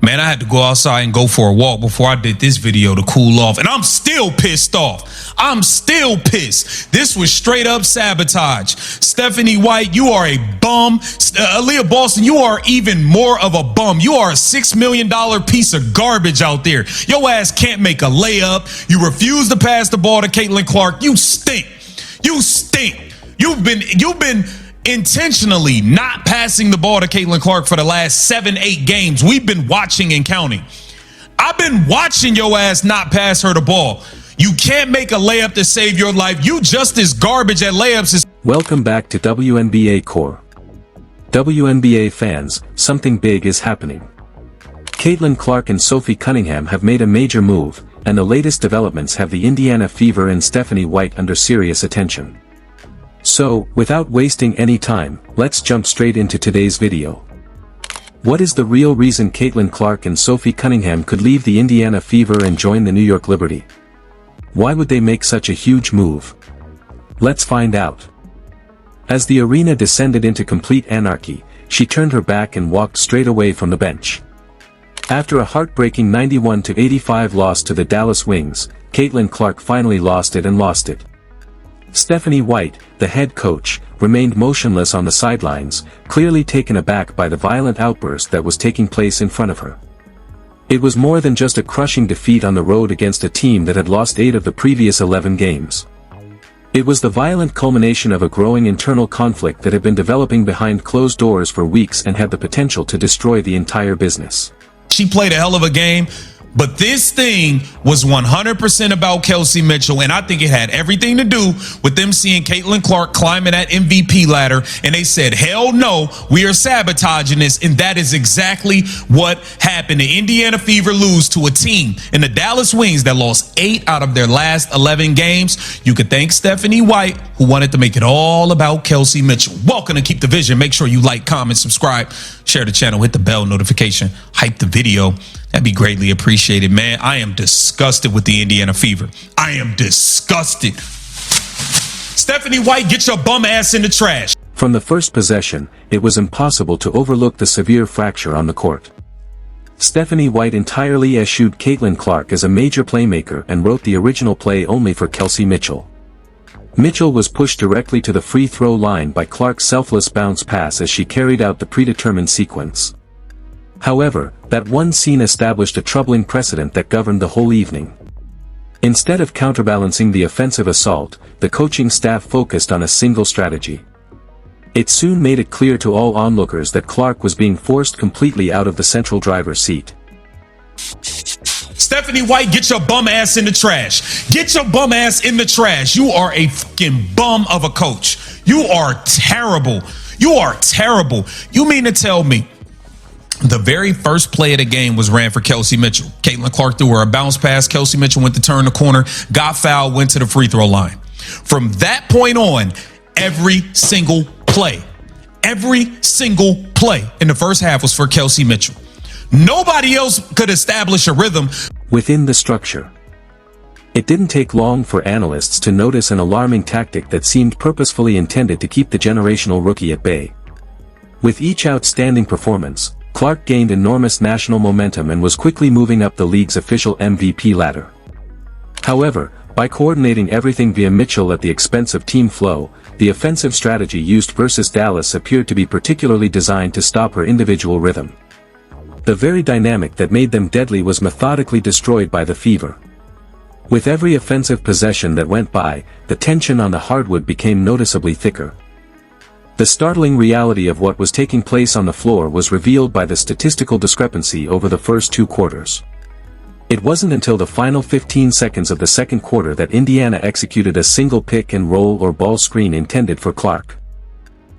Man, I had to go outside and go for a walk before I did this video to cool off. And I'm still pissed off. I'm still pissed. This was straight up sabotage. Stephanie White, you are a bum. Aaliyah Boston, you are even more of a bum. You are a $6 million piece of garbage out there. Your ass can't make a layup. You refuse to pass the ball to Caitlyn Clark. You stink. You stink. You've been intentionally not passing the ball to Caitlyn Clark for the last 7-8 games. We've been watching and counting. I've been watching your ass not pass her the ball. You can't make a layup to save your life. You just as garbage at layups as... Welcome back to WNBACORE. WNBA fans, something big is happening. Caitlyn Clark and Sophie Cunningham have made a major move, and the latest developments have the Indiana Fever and Stephanie White under serious attention. So, without wasting any time, let's jump straight into today's video. What is the real reason Caitlyn Clark and Sophie Cunningham could leave the Indiana Fever and join the New York Liberty? Why would they make such a huge move? Let's find out. As the arena descended into complete anarchy, she turned her back and walked straight away from the bench. After a heartbreaking 91-85 loss to the Dallas Wings, Caitlyn Clark finally lost it. Stephanie White, the head coach, remained motionless on the sidelines, clearly taken aback by the violent outburst that was taking place in front of her. It was more than just a crushing defeat on the road against a team that had lost 8 of the previous 11 games. It was the violent culmination of a growing internal conflict that had been developing behind closed doors for weeks and had the potential to destroy the entire business. She played a hell of a game. But this thing was 100% about Kelsey Mitchell, and I think it had everything to do with them seeing Caitlyn Clark climbing that MVP ladder, and they said, hell no, we are sabotaging this, and that is exactly what happened. The Indiana Fever lose to a team in the Dallas Wings that lost 8 out of their last 11 games. You could thank Stephanie White, who wanted to make it all about Kelsey Mitchell. Welcome to Keep the Vision. Make sure you like, comment, subscribe, share the channel, hit the bell notification, hype the video. That'd be greatly appreciated, man. I am disgusted with the Indiana Fever. I am disgusted. Stephanie White, get your bum ass in the trash. From the first possession, it was impossible to overlook the severe fracture on the court. Stephanie White entirely eschewed Caitlyn Clark as a major playmaker and wrote the original play only for Kelsey Mitchell. Mitchell was pushed directly to the free throw line by Clark's selfless bounce pass as she carried out the predetermined sequence. However, that one scene established a troubling precedent that governed the whole evening. Instead of counterbalancing the offensive assault, the coaching staff focused on a single strategy. It soon made it clear to all onlookers that Clark was being forced completely out of the central driver's seat. Stephanie White, get your bum ass in the trash. Get your bum ass in the trash. You are a fucking bum of a coach. You are terrible. You are terrible. You mean to tell me the very first play of the game was ran for Kelsey Mitchell? Caitlyn Clark threw her a bounce pass. Kelsey Mitchell went to turn the corner, got fouled, went to the free throw line. From that point on, every single play in the first half was for Kelsey Mitchell. Nobody else could establish a rhythm within the structure. It didn't take long for analysts to notice an alarming tactic that seemed purposefully intended to keep the generational rookie at bay. With each outstanding performance, Clark gained enormous national momentum and was quickly moving up the league's official MVP ladder. However, by coordinating everything via Mitchell at the expense of team flow, the offensive strategy used versus Dallas appeared to be particularly designed to stop her individual rhythm. The very dynamic that made them deadly was methodically destroyed by the Fever. With every offensive possession that went by, the tension on the hardwood became noticeably thicker. The startling reality of what was taking place on the floor was revealed by the statistical discrepancy over the first 2 quarters. It wasn't until the final 15 seconds of the second quarter that Indiana executed a single pick and roll or ball screen intended for Clark.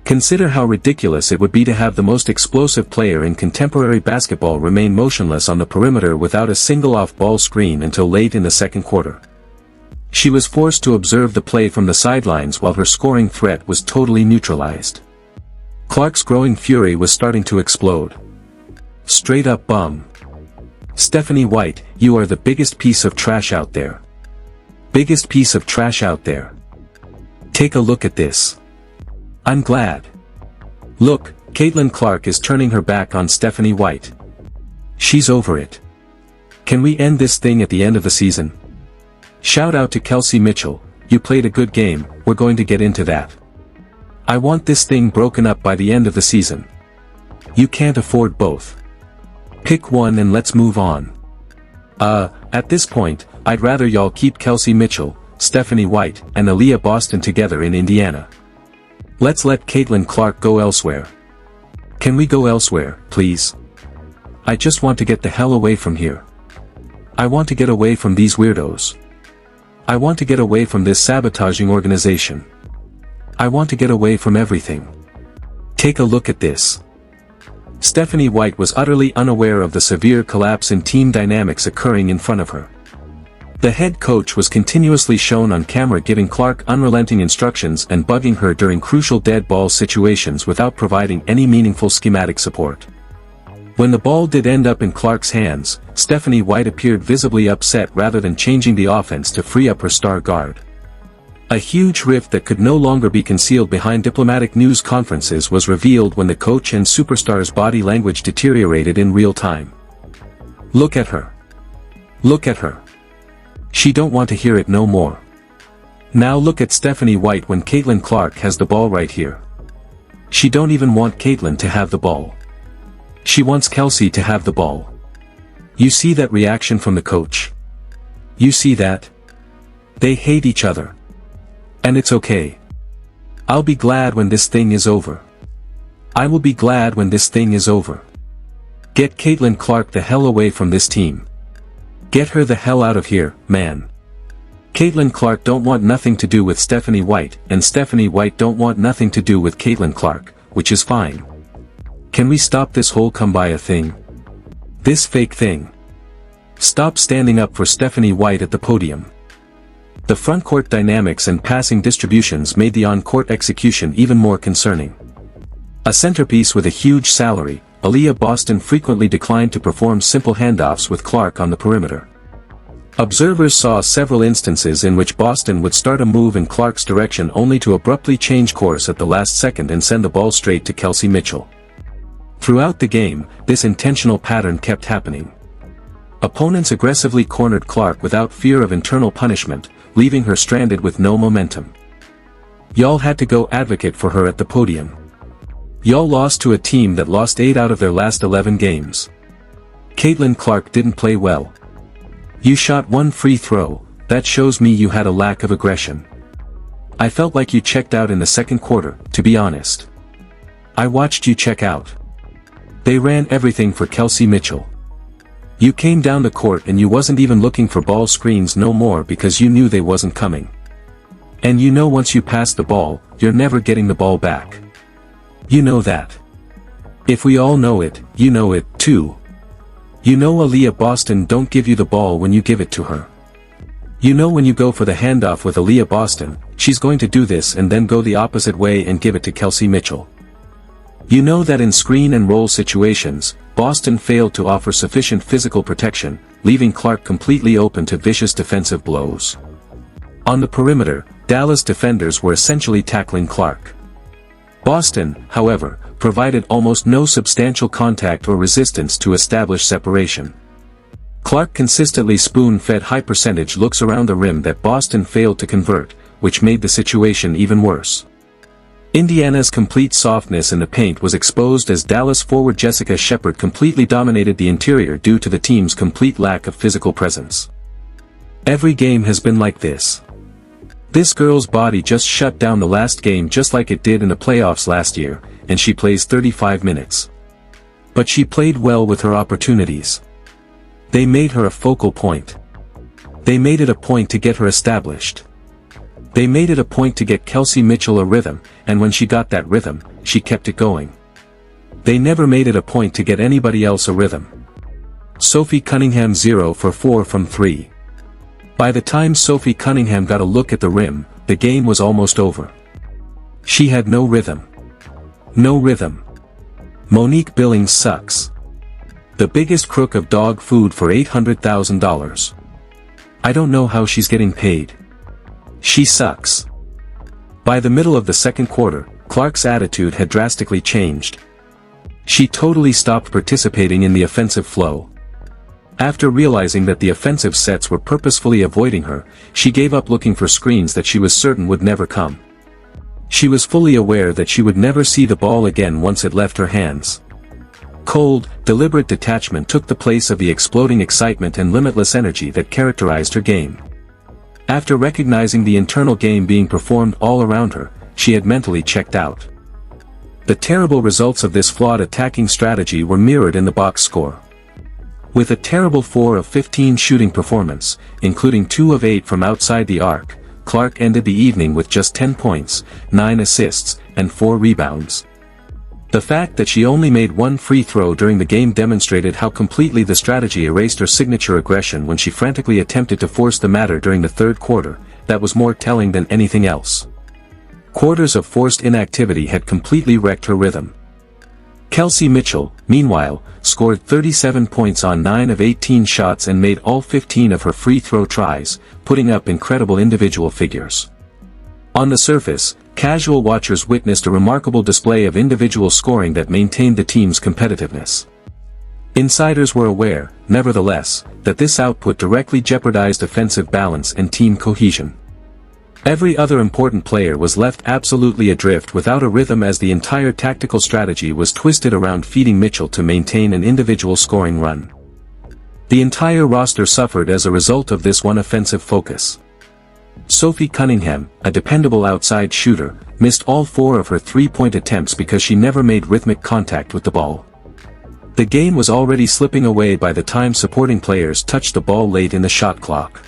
Consider how ridiculous it would be to have the most explosive player in contemporary basketball remain motionless on the perimeter without a single off-ball screen until late in the second quarter. She was forced to observe the play from the sidelines while her scoring threat was totally neutralized. Clark's growing fury was starting to explode. Straight up bum. Stephanie White, you are the biggest piece of trash out there. Biggest piece of trash out there. Take a look at this. I'm glad. Look, Caitlyn Clark is turning her back on Stephanie White. She's over it. Can we end this thing at the end of the season? Shout out to Kelsey Mitchell, you played a good game, we're going to get into that. I want this thing broken up by the end of the season. You can't afford both. Pick one and let's move on. At this point, I'd rather y'all keep Kelsey Mitchell, Stephanie White, and Aaliyah Boston together in Indiana. Let's let Caitlyn Clark go elsewhere. Can we go elsewhere, please? I just want to get the hell away from here. I want to get away from these weirdos. I want to get away from this sabotaging organization. I want to get away from everything. Take a look at this. Stephanie White was utterly unaware of the severe collapse in team dynamics occurring in front of her. The head coach was continuously shown on camera giving Clark unrelenting instructions and bugging her during crucial dead ball situations without providing any meaningful schematic support. When the ball did end up in Clark's hands, Stephanie White appeared visibly upset rather than changing the offense to free up her star guard. A huge rift that could no longer be concealed behind diplomatic news conferences was revealed when the coach and superstar's body language deteriorated in real time. Look at her. Look at her. She don't want to hear it no more. Now look at Stephanie White when Caitlyn Clark has the ball right here. She don't even want Caitlyn to have the ball. She wants Kelsey to have the ball. You see that reaction from the coach? You see that? They hate each other. And it's okay. I'll be glad when this thing is over. I will be glad when this thing is over. Get Caitlyn Clark the hell away from this team. Get her the hell out of here, man. Caitlyn Clark don't want nothing to do with Stephanie White, and Stephanie White don't want nothing to do with Caitlyn Clark, which is fine. Can we stop this whole kumbaya thing? This fake thing. Stop standing up for Stephanie White at the podium. The frontcourt dynamics and passing distributions made the on-court execution even more concerning. A centerpiece with a huge salary, Aaliyah Boston frequently declined to perform simple handoffs with Clark on the perimeter. Observers saw several instances in which Boston would start a move in Clark's direction only to abruptly change course at the last second and send the ball straight to Kelsey Mitchell. Throughout the game, this intentional pattern kept happening. Opponents aggressively cornered Clark without fear of internal punishment, leaving her stranded with no momentum. Y'all had to go advocate for her at the podium. Y'all lost to a team that lost 8 out of their last 11 games. Caitlyn Clark didn't play well. You shot one free throw, that shows me you had a lack of aggression. I felt like you checked out in the second quarter, to be honest. I watched you check out. They ran everything for Kelsey Mitchell. You came down the court and you wasn't even looking for ball screens no more because you knew they wasn't coming. And you know once you pass the ball, you're never getting the ball back. You know that. If we all know it, you know it, too. You know Aaliyah Boston don't give you the ball when you give it to her. You know when you go for the handoff with Aaliyah Boston, she's going to do this and then go the opposite way and give it to Kelsey Mitchell. You know that in screen and roll situations, Boston failed to offer sufficient physical protection, leaving Clark completely open to vicious defensive blows. On the perimeter, Dallas defenders were essentially tackling Clark. Boston, however, provided almost no substantial contact or resistance to establish separation. Clark consistently spoon-fed high-percentage looks around the rim that Boston failed to convert, which made the situation even worse. Indiana's complete softness in the paint was exposed as Dallas forward Jessica Shepard completely dominated the interior due to the team's complete lack of physical presence. Every game has been like this. This girl's body just shut down the last game just like it did in the playoffs last year, and she plays 35 minutes. But she played well with her opportunities. They made her a focal point. They made it a point to get her established. They made it a point to get Kelsey Mitchell a rhythm, and when she got that rhythm, she kept it going. They never made it a point to get anybody else a rhythm. Sophie Cunningham 0 for 4 from 3. By the time Sophie Cunningham got a look at the rim, the game was almost over. She had no rhythm. No rhythm. Monique Billings sucks. The biggest crook of dog food for $800,000. I don't know how she's getting paid. She sucks. By the middle of the second quarter, Clark's attitude had drastically changed. She totally stopped participating in the offensive flow. After realizing that the offensive sets were purposefully avoiding her, she gave up looking for screens that she was certain would never come. She was fully aware that she would never see the ball again once it left her hands. Cold, deliberate detachment took the place of the exploding excitement and limitless energy that characterized her game. After recognizing the internal game being performed all around her, she had mentally checked out. The terrible results of this flawed attacking strategy were mirrored in the box score. With a terrible 4 of 15 shooting performance, including 2 of 8 from outside the arc, Clark ended the evening with just 10 points, 9 assists, and 4 rebounds. The fact that she only made 1 free throw during the game demonstrated how completely the strategy erased her signature aggression when she frantically attempted to force the matter during the third quarter. That was more telling than anything else. Quarters of forced inactivity had completely wrecked her rhythm. Kelsey Mitchell, meanwhile, scored 37 points on 9 of 18 shots and made all 15 of her free throw tries, putting up incredible individual figures. On the surface, casual watchers witnessed a remarkable display of individual scoring that maintained the team's competitiveness. Insiders were aware, nevertheless, that this output directly jeopardized offensive balance and team cohesion. Every other important player was left absolutely adrift without a rhythm as the entire tactical strategy was twisted around feeding Mitchell to maintain an individual scoring run. The entire roster suffered as a result of this one offensive focus. Sophie Cunningham, a dependable outside shooter, missed all 4 of her 3-point attempts because she never made rhythmic contact with the ball. The game was already slipping away by the time supporting players touched the ball late in the shot clock.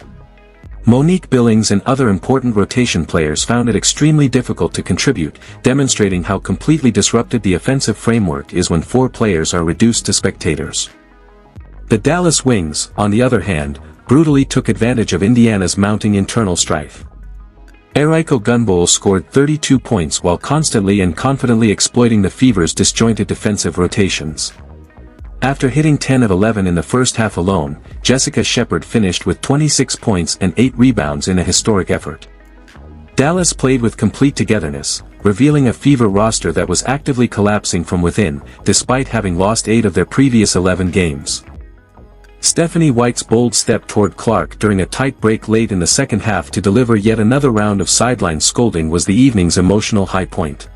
Monique Billings and other important rotation players found it extremely difficult to contribute, demonstrating how completely disrupted the offensive framework is when 4 players are reduced to spectators. The Dallas Wings, on the other hand, brutally took advantage of Indiana's mounting internal strife. Eriko Gunbowl scored 32 points while constantly and confidently exploiting the Fever's disjointed defensive rotations. After hitting 10 of 11 in the first half alone, Jessica Shepard finished with 26 points and 8 rebounds in a historic effort. Dallas played with complete togetherness, revealing a Fever roster that was actively collapsing from within, despite having lost 8 of their previous 11 games. Stephanie White's bold step toward Clark during a tight break late in the second half to deliver yet another round of sideline scolding was the evening's emotional high point.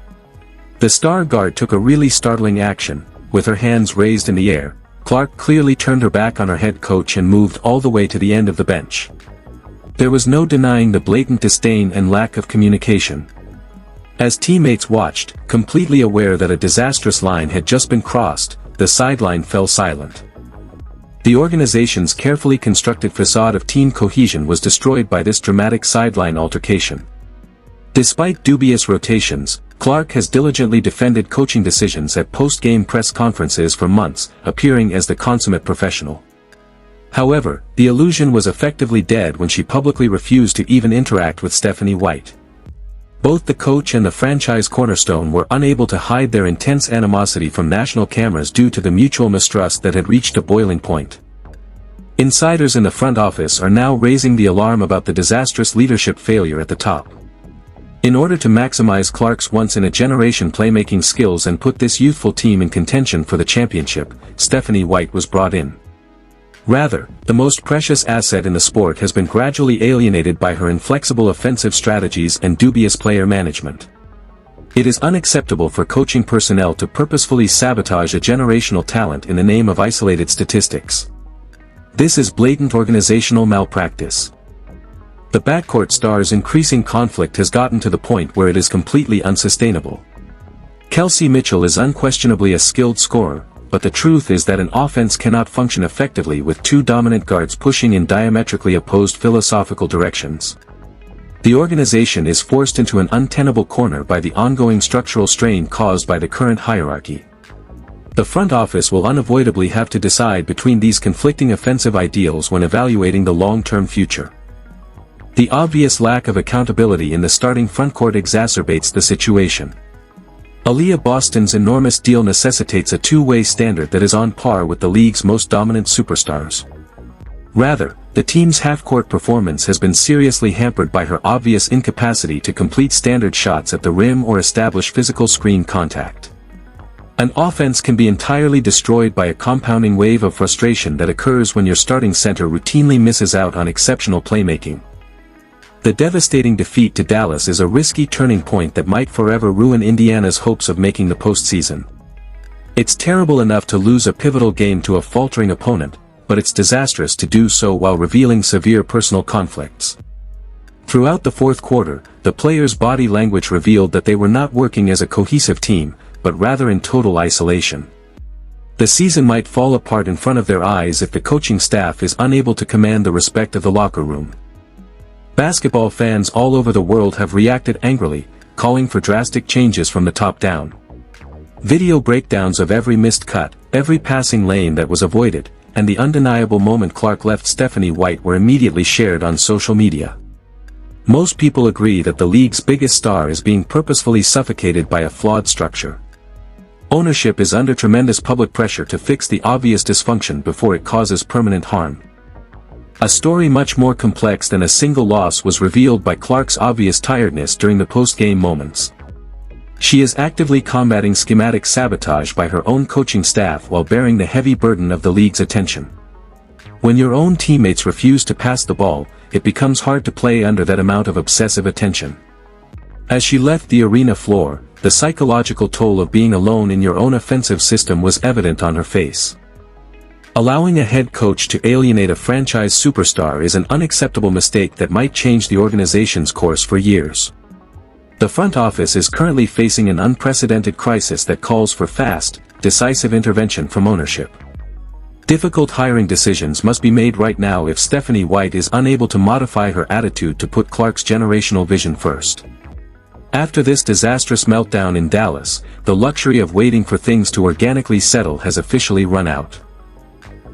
The star guard took a really startling action. With her hands raised in the air, Clark clearly turned her back on her head coach and moved all the way to the end of the bench. There was no denying the blatant disdain and lack of communication. As teammates watched, completely aware that a disastrous line had just been crossed, the sideline fell silent. The organization's carefully constructed facade of team cohesion was destroyed by this dramatic sideline altercation. Despite dubious rotations, Clark has diligently defended coaching decisions at post-game press conferences for months, appearing as the consummate professional. However, the illusion was effectively dead when she publicly refused to even interact with Stephanie White. Both the coach and the franchise cornerstone were unable to hide their intense animosity from national cameras due to the mutual mistrust that had reached a boiling point. Insiders in the front office are now raising the alarm about the disastrous leadership failure at the top. In order to maximize Clark's once-in-a-generation playmaking skills and put this youthful team in contention for the championship, Stephanie White was brought in. Rather, the most precious asset in the sport has been gradually alienated by her inflexible offensive strategies and dubious player management. It is unacceptable for coaching personnel to purposefully sabotage a generational talent in the name of isolated statistics. This is blatant organizational malpractice. The backcourt stars' increasing conflict has gotten to the point where it is completely unsustainable. Kelsey Mitchell is unquestionably a skilled scorer, but the truth is that an offense cannot function effectively with 2 dominant guards pushing in diametrically opposed philosophical directions. The organization is forced into an untenable corner by the ongoing structural strain caused by the current hierarchy. The front office will unavoidably have to decide between these conflicting offensive ideals when evaluating the long-term future. The obvious lack of accountability in the starting frontcourt exacerbates the situation. Aaliyah Boston's enormous deal necessitates a two-way standard that is on par with the league's most dominant superstars. Rather, the team's half-court performance has been seriously hampered by her obvious incapacity to complete standard shots at the rim or establish physical screen contact. An offense can be entirely destroyed by a compounding wave of frustration that occurs when your starting center routinely misses out on exceptional playmaking. The devastating defeat to Dallas is a risky turning point that might forever ruin Indiana's hopes of making the postseason. It's terrible enough to lose a pivotal game to a faltering opponent, but it's disastrous to do so while revealing severe personal conflicts. Throughout the fourth quarter, the players' body language revealed that they were not working as a cohesive team, but rather in total isolation. The season might fall apart in front of their eyes if the coaching staff is unable to command the respect of the locker room. Basketball fans all over the world have reacted angrily, calling for drastic changes from the top down. Video breakdowns of every missed cut, every passing lane that was avoided, and the undeniable moment Clark left Stephanie White were immediately shared on social media. Most people agree that the league's biggest star is being purposefully suffocated by a flawed structure. Ownership is under tremendous public pressure to fix the obvious dysfunction before it causes permanent harm. A story much more complex than a single loss was revealed by Clark's obvious tiredness during the post-game moments. She is actively combating schematic sabotage by her own coaching staff while bearing the heavy burden of the league's attention. When your own teammates refuse to pass the ball, it becomes hard to play under that amount of obsessive attention. As she left the arena floor, the psychological toll of being alone in your own offensive system was evident on her face. Allowing a head coach to alienate a franchise superstar is an unacceptable mistake that might change the organization's course for years. The front office is currently facing an unprecedented crisis that calls for fast, decisive intervention from ownership. Difficult hiring decisions must be made right now if Stephanie White is unable to modify her attitude to put Clark's generational vision first. After this disastrous meltdown in Dallas, the luxury of waiting for things to organically settle has officially run out.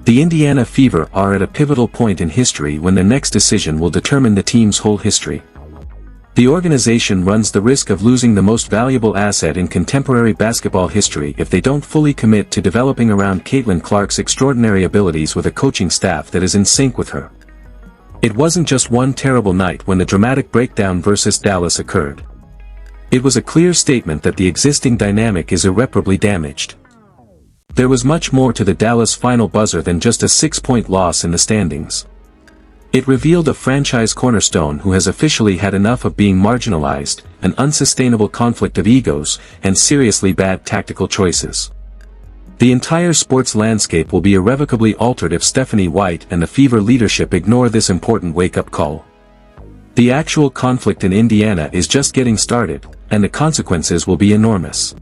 The Indiana Fever are at a pivotal point in history when their next decision will determine the team's whole history. The organization runs the risk of losing the most valuable asset in contemporary basketball history if they don't fully commit to developing around Caitlyn Clark's extraordinary abilities with a coaching staff that is in sync with her. It wasn't just one terrible night when the dramatic breakdown versus Dallas occurred. It was a clear statement that the existing dynamic is irreparably damaged. There was much more to the Dallas final buzzer than just a 6-point loss in the standings. It revealed a franchise cornerstone who has officially had enough of being marginalized, an unsustainable conflict of egos, and seriously bad tactical choices. The entire sports landscape will be irrevocably altered if Stephanie White and the Fever leadership ignore this important wake-up call. The actual conflict in Indiana is just getting started, and the consequences will be enormous.